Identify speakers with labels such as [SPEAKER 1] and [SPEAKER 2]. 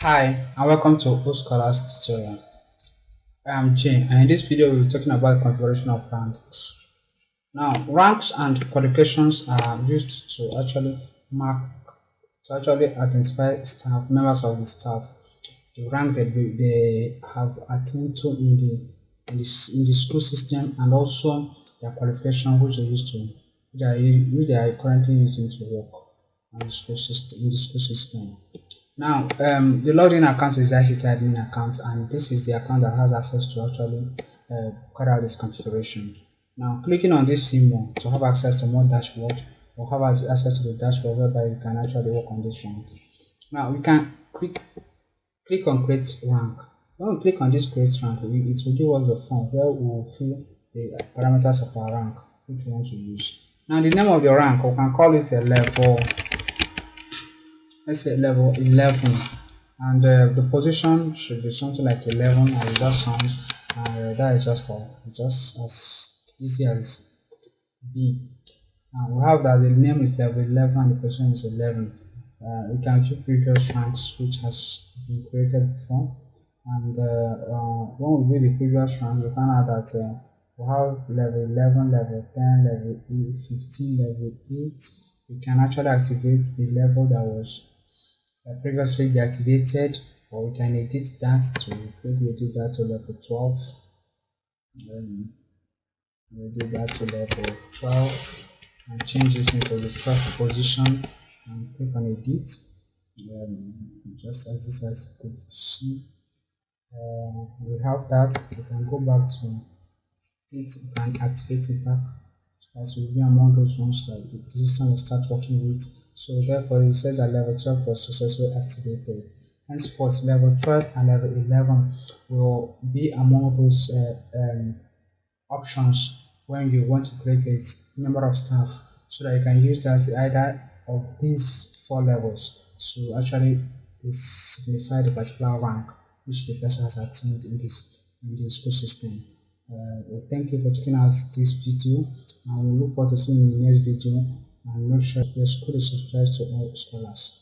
[SPEAKER 1] Hi and welcome to Scholars tutorial. I am Jane and in this video we'll be talking about configuration of ranks. Now ranks and qualifications are used to actually identify staff, members of the staff, the rank they have attained to in the school system, and also their qualification which they are currently using to work on the school system. Now, the login account is the ICT admin account, and this is the account that has access to actually carry out this configuration. Now, clicking on this symbol to have access to more dashboard, or have access to the dashboard whereby you can actually work on this rank. Now, we can click on create rank. When we click on this create rank, it will give us a form where we will fill the parameters of our rank which we want to use. Now, the name of your rank, we can call it a level. Let's say level 11, and the position should be something like 11, and it just sounds, and that is just as easy as B. And we have that the name is level 11 and the position is 11. We can view previous ranks which has been created before, and when we view the previous rank, we find out that we have level 11, level 10, level 15, level 8. We can actually activate the level that was previously deactivated, or we can edit that to maybe edit that to level 12. Edit that to level 12 and change this into the 12th position and click on edit. Just as this as you could see, we have that. We can go back to it, we can activate it back, as will be among those ones that the system will start working with. So therefore it says that level 12 was successfully activated. Henceforth, level 12 and level 11 will be among those options when you want to create a number of staff, so that you can use that as either of these 4 levels to actually signify the particular rank which the person has attained in the school system. Well, thank you for checking out this video, and we look forward to seeing you in the next video. And make sure the school is subscribed to all scholars.